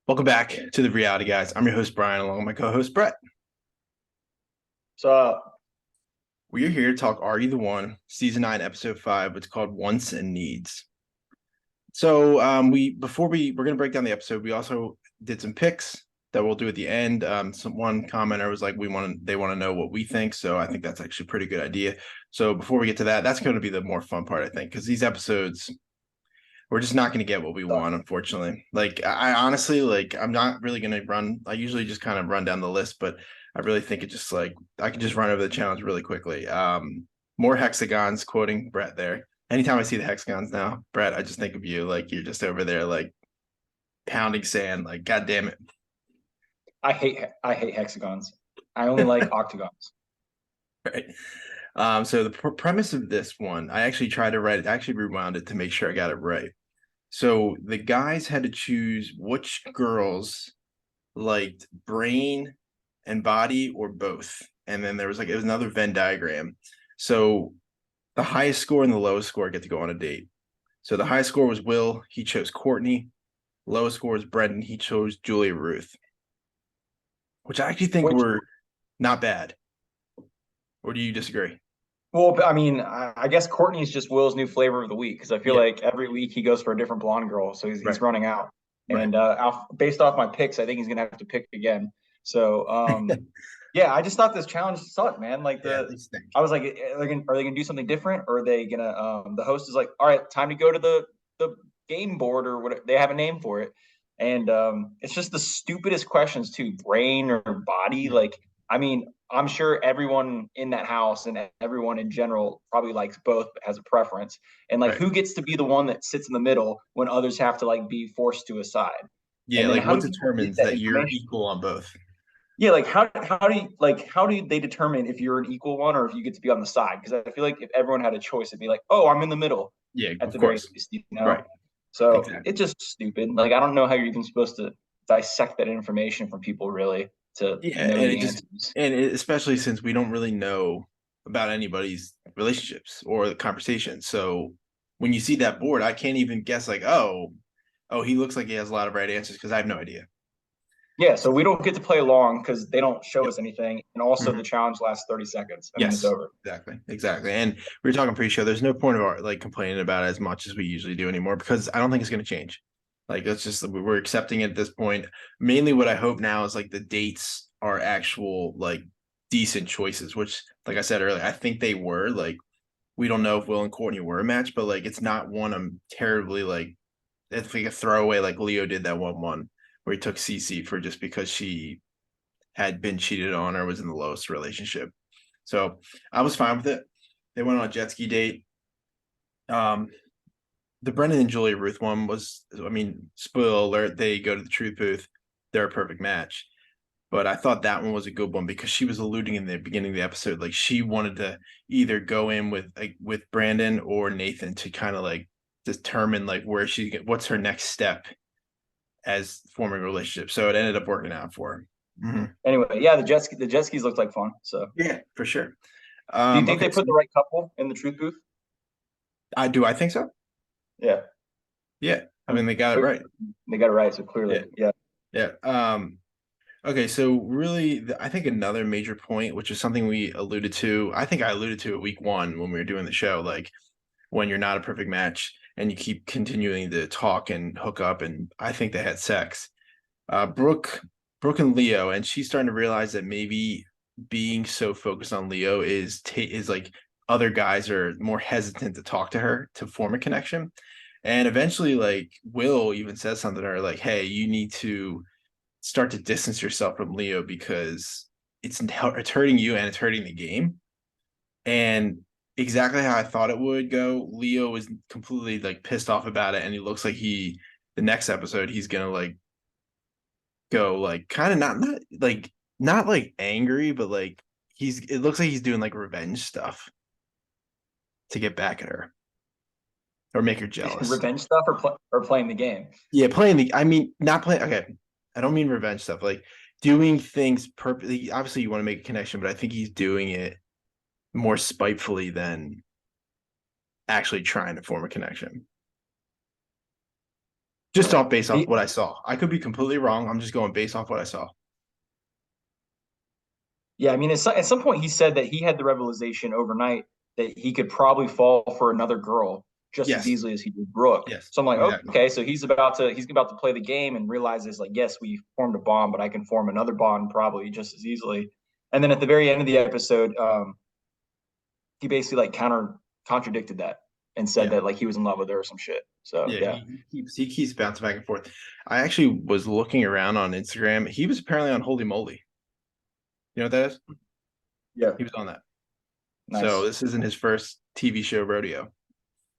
Welcome back to the Reality Guys. I'm your host, Brian, along with my co-host, Brett. So We are here to talk Are You the One, Season 9, Episode 5. It's called Wants and Needs. So we're going to break down the episode. We also did some picks that we'll do at the end. One commenter was like, they want to know what we think. So I think that's actually a pretty good idea. So before we get to that, that's going to be the more fun part, I think, because these episodes, we're just not going to get what we want, unfortunately. Like, I honestly, like, I'm not really going to run. I usually just kind of run down the list, but I really think it just like I can just run over the challenge really quickly. More hexagons, quoting Brett there. Anytime I see the hexagons now, Brett, I just think of you. Like, you're just over there, like, pounding sand. Like, God damn it. I hate hexagons. I only like octagons. Right. So the premise of this one, I actually tried to write it, I actually rewound it to make sure I got it right. So the guys had to choose which girls liked brain and body or both. And then it was another Venn diagram. So the highest score and the lowest score get to go on a date. So the highest score was Will. He chose Courtney. Lowest score was Brendan. He chose Julia Ruth, which I actually think Which, were not bad. Or do you disagree? well, I mean, I guess Courtney's just Will's new flavor of the week because I feel Yeah, like every week he goes for a different blonde girl, so he's right, running out. right. And based off my picks, I think he's gonna have to pick again. So, yeah, I just thought this challenge sucked, man. Yeah, they stink. I was like, are they gonna do something different, or are they gonna? The host is like, all right, time to go to the game board or what they have a name for it, and it's just the stupidest questions too, brain or body. Yeah, Like, I mean, I'm sure everyone in that house and everyone in general probably likes both, but has a preference. And like, right. who gets to be the one that sits in the middle when others have to like be forced to a side? Yeah, And then like how what do people get determines that that you're information? equal on both? Yeah, like how do they determine if you're an equal one or if you get to be on the side? Because I feel like if everyone had a choice, it'd be like, oh, I'm in the middle Yeah, at of the very course. least, you Right. know. So Exactly. it's just stupid. Like I don't know how you're even supposed to dissect that information from people really to Yeah, know and the answers. especially since we don't really know about anybody's relationships or the conversation. So when you see that board, I can't even guess like, oh, he looks like he has a lot of right answers because I have no idea. Yeah, so we don't get to play along because they don't show Yep. us anything, and also the Mhm. challenge lasts 30 seconds and then it's Yes, over. exactly, exactly. And we were talking pre-show. There's no point of our like complaining about it as much as we usually do anymore because I don't think it's going to change. Like it's just we're accepting it at this point. Mainly, what I hope now is like the dates are actual like decent choices. Which, like I said earlier, I think they were. Like we don't know if Will and Courtney were a match, but like it's not one I'm terribly like. It's like a throwaway like Leo did that one where he took CC for just because she had been cheated on or was in the lowest relationship. So I was fine with it. They went on a jet ski date. Um, the Brendan and Julia Ruth one was, I mean, spoiler alert, they go to the truth booth. They're a perfect match. But I thought that one was a good one because she was alluding in the beginning of the episode, like she wanted to either go in with Brandon or Nathan to kind of like determine like what's her next step as forming a relationship. So it ended up working out for her. Mm-hmm. Anyway, yeah, the jet skis looked like fun. So, Yeah, for sure. do you think Okay, they so put the right couple in the truth booth? I think so. Yeah, Yeah, I mean they got it right. they got it right. So Yeah, clearly, yeah. yeah. Okay, so really, I think another major point, which is something we alluded to, I think I alluded to at week one when we were doing the show, like when you're not a perfect match and you keep continuing to talk and hook up, and I think they had sex. Brooke, Brooke and Leo, and she's starting to realize that maybe being so focused on Leo is like other guys are more hesitant to talk to her to form a connection. And eventually, like Will even says something to her, like, "Hey, you need to start to distance yourself from Leo because it's hurting you and it's hurting the game." And exactly how I thought it would go, Leo was completely like pissed off about it, and he looks like the next episode he's gonna like go like kind of not like angry, but like it looks like he's doing like revenge stuff to get back at her or make her jealous. Revenge stuff or playing the game. Yeah, playing the I mean not playing okay. I don't mean revenge stuff, like doing things purposely. Obviously you want to make a connection, but I think he's doing it more spitefully than actually trying to form a connection. Just off based off He, what I saw. I could be completely wrong. I'm just going based off what I saw. yeah, I mean, at some point he said that he had the realization overnight that he could probably fall for another girl just as Yes. easily as he did Brooke. Yes. So I'm like, Exactly. okay, so he's about to play the game and realizes like, yes, we formed a bond, but I can form another bond probably just as easily. And then at the very end of the episode, he basically like contradicted that and said Yeah. that like he was in love with her or some shit. So Yeah. yeah, He keeps bouncing back and forth. I actually was looking around on Instagram. He was apparently on Holy Moly. You know what that is? yeah, He was on that. So nice. this isn't his first TV show rodeo.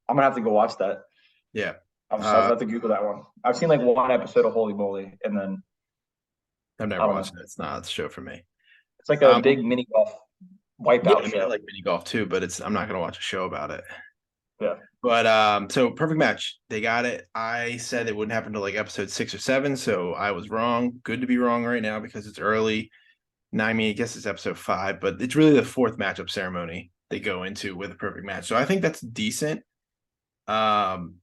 I'm gonna have to go watch that. Yeah. I'll have to Google that one. I've seen like one episode of Holy Moly, and then I've I never don't watched know. it. It's not a show for me. It's like a Um, big mini golf yeah, wipeout I mean, I show. like mini golf too, but I'm not gonna watch a show about it. Yeah. But so perfect match. They got it. I said it wouldn't happen until like episode 6 or 7, so I was wrong. Good to be wrong right now because it's early. Now, I mean, I guess it's episode 5, but it's really the fourth matchup ceremony they go into with a perfect match. So I think that's decent. Um,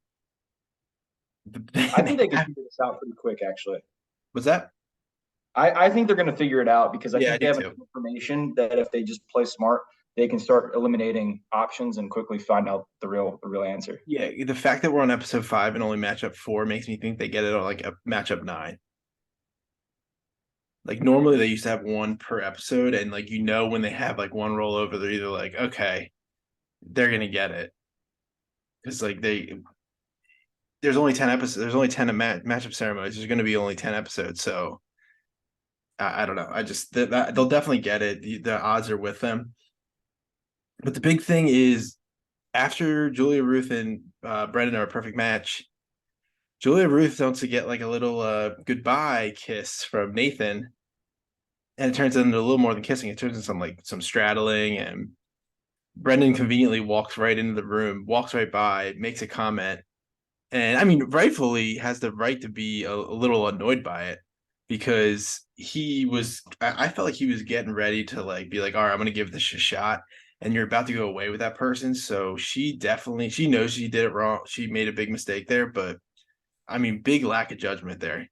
I think they can figure this out pretty quick, actually. was that? I think they're going to figure it out because I Yeah, I think they do have enough too. information that if they just play smart, they can start eliminating options and quickly find out the real answer. Yeah, the fact that we're on episode 5 and only matchup 4 makes me think they get it on like a matchup 9. Like normally they used to have one per episode, and like when they have like one rollover, they're either like, okay, they're gonna get it because like there's only 10 episodes. There's only 10 matchup ceremonies. There's going to be only 10 episodes. So I don't know. I just they'll definitely get it. The odds are with them. But the big thing is after Julia Ruth and Brendan are a perfect match. Julia Ruth wants to get like a little goodbye kiss from Nathan, and it turns into a little more than kissing. It turns into some straddling, and Brendan conveniently walks right into the room, walks right by, makes a comment, and I mean, rightfully has the right to be a little annoyed by it because I felt like he was getting ready to like be like, all right, I'm gonna give this a shot. And you're about to go away with that person. So she knows she did it wrong. She made a big mistake there, but I mean, big lack of judgment there.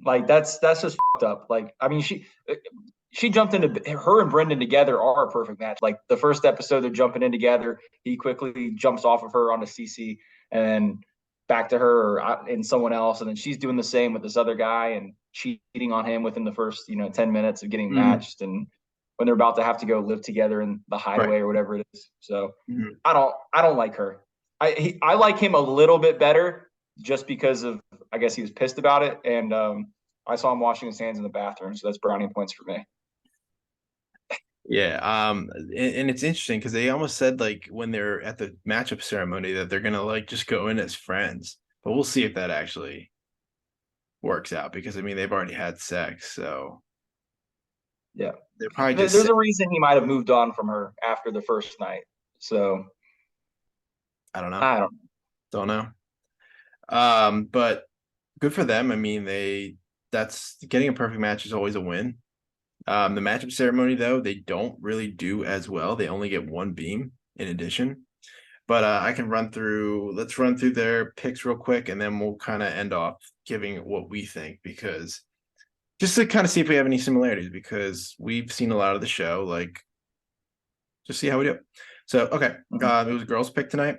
Like that's just fucked up. Like I mean, she jumped into her and Brendan together are a perfect match. Like the first episode, they're jumping in together. He quickly jumps off of her onto CC and then back to her and someone else, and then she's doing the same with this other guy and cheating on him within the first 10 minutes of getting Mhm. matched, and when they're about to have to go live together in the Right. hideaway or whatever it is. So Mhm. I don't like her. I like him a little bit better just because of I guess he was pissed about it, and I saw him washing his hands in the bathroom, so that's brownie points for me. Yeah. And it's interesting because they almost said like when they're at the matchup ceremony that they're gonna like just go in as friends, but we'll see if that actually works out because I mean they've already had sex, so Yeah, they're probably just there's a reason he might have moved on from her after the first night. So I don't know, I don't. don't know. But good for them. I mean, that's getting a perfect match is always a win. The matchup ceremony though, they don't really do as well. They only get one beam in addition. But I can let's run through their picks real quick, and then we'll kind of end off giving what we think because just to kind of see if we have any similarities because we've seen a lot of the show, like just see how we do. So, okay, Mhm. it was girls' pick tonight.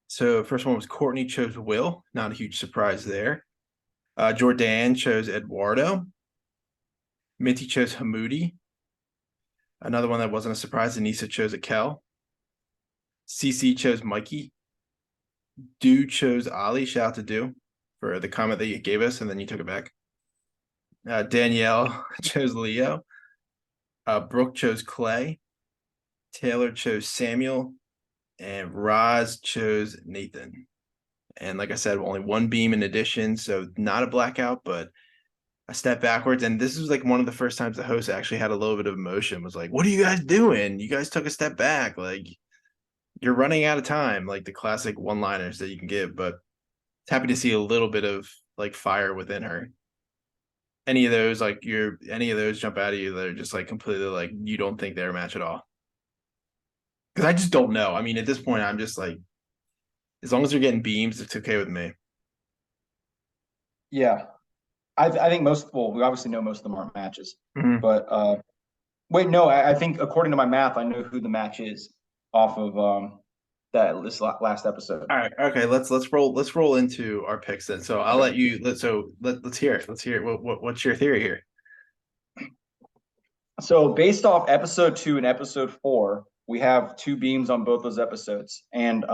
So, first one was Courtney chose Will. Not a huge surprise there. Jordanne chose Eduardo. Mjinte chose Hamudi. Another one that wasn't a surprise, Anissa chose Aqel. CC chose Mikey. Do chose Ollie. Shout out to Do for the comment that you gave us, and then you took it back. Danielle chose Leo. Brooke chose Clay. Taylor chose Samuel. And Roz chose Nathan. And like I said, only one beam in addition, so not a blackout, but a step backwards. And this was like one of the first times the host actually had a little bit of emotion. Was like, "What are you guys doing? You guys took a step back. Like you're running out of time." Like the classic one-liners that you can give. But happy to see a little bit of like fire within her. Any of those jump out at you that are just like completely like you don't think they're a match at all. Because I just don't know. I mean, at this point, I'm just like, as long as they're getting beams, it's okay with me. Yeah, I think we obviously know most of them aren't matches, Mhm. but wait, no, I think according to my math, I know who the match is off of this last episode. All right. Okay. Let's roll into our picks then. So I'll Okay. let you. Let's hear it. Let's hear it. What's your theory here? So based off episode 2 and episode 4, we have two beams on both those episodes, and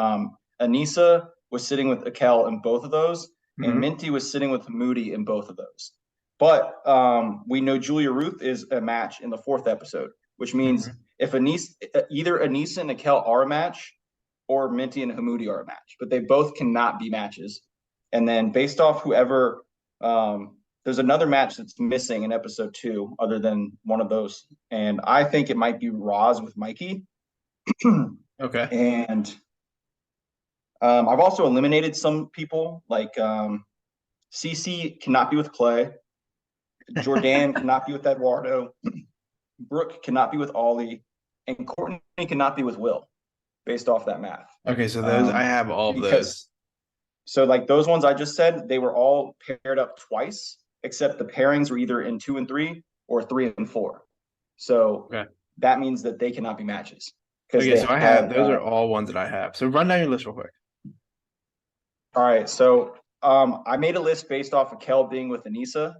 Anissa was sitting with Aqel in both of those, and Hmm. Mjinte was sitting with Hamudi in both of those. But we know Julia Ruth is a match in the 4th episode, which means Hmm. if either Anissa and Aqel are a match, or Mjinte and Hamudi are a match, but they both cannot be matches. And then based off whoever there's another match that's missing in episode 2 other than one of those, and I think it might be Roz with Mikey. Okay. And I've also eliminated some people like CC cannot be with Clay, Jordanne cannot be with Eduardo, Brooke cannot be with Ollie, and Courtney cannot be with Will, based off that math. Okay. So those I have all of Because those. so like those ones I just said, they were all paired up twice, except the pairings were either in 2 and 3 or 3 and 4. So Okay. that means that they cannot be matches because Okay. they So I have had those are all ones that I have. So run down your list real quick. all right. So I made a list based off of Kel being with Anissa.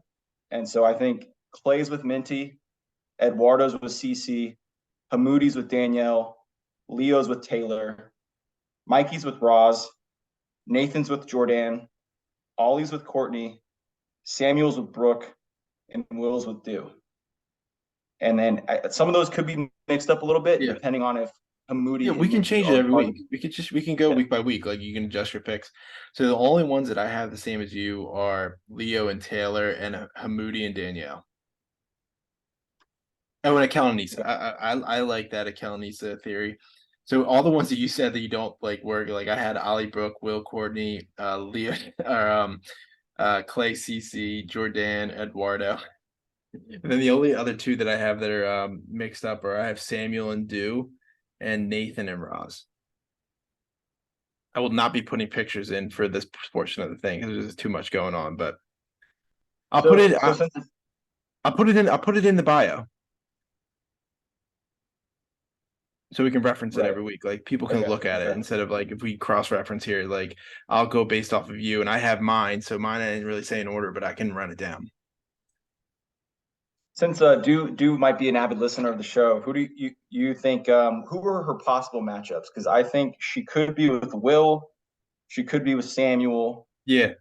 And so I think Clay's with Mjinte, Eduardo's with CC, Hamudi's with Danielle, Leo's with Taylor, Mikey's with Roz, Nathan's with Jordanne, Ollie's with Courtney, Samuel's with Brooke, and Will's with Dew. And then some of those could be mixed up a little bit Yeah. depending on if Yeah, Hamudi we and can Mjinte change it every are week. We can go yeah. week by week. Like you can adjust your picks. So the only ones that I have the same as you are Leo and Taylor and Hamudi and Danielle. Oh, and Aqel and Anissa. I like that Aqel and Anissa theory. So all the ones that you said that you don't like work, like I had Ollie, Brooke, Will, Courtney, Leo, or Clay, CC, Jordan, Eduardo. And then the only other two that I have that are mixed up are I have Samuel and Dew, and Nathan and Roz. I will not be putting pictures in for this portion of the thing because there's too much going on. But I'll put So it. so since I'll put it in. I'll put it in the bio so we can reference it right. every week. Like people can Okay. look at it Okay. instead of like if we cross reference here. Like I'll go based off of you, and I have mine. So mine I didn't really say in order, but I can run it down. Since Do might be an avid listener of the show, who do you think who are her possible matchups? Because I think she could be with Will, she could be with Samuel, Yeah,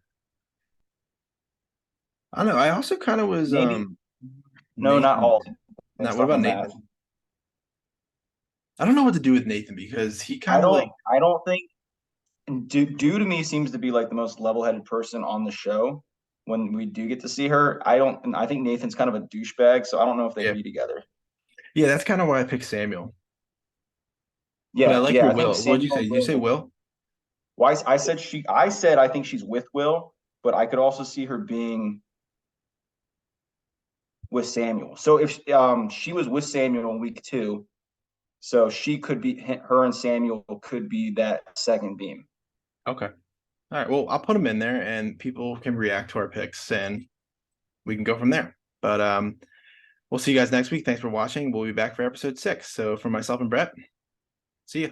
I don't know. I also kind of was maybe no, not Nathan. all Now, based what off about of math. Nathan? I don't know what to do with Nathan because he kind of like I don't think Do to me seems to be like the most level-headed person on the show. When we do get to see her, I think Nathan's kind of a douchebag, so I don't know if they'd yeah be together. yeah. That's kind of why I picked Samuel. But I Yeah, like yeah, your I think Will. What did you Samuel say? and Did you Will. say Will? Why I said I think she's with Will, but I could also see her being with Samuel. So if she was with Samuel in week 2, so she could be her and Samuel could be that second beam. Okay. All right. Well, I'll put them in there, and people can react to our picks, and we can go from there. But we'll see you guys next week. Thanks for watching. We'll be back for episode 6. So for myself and Brett, see you.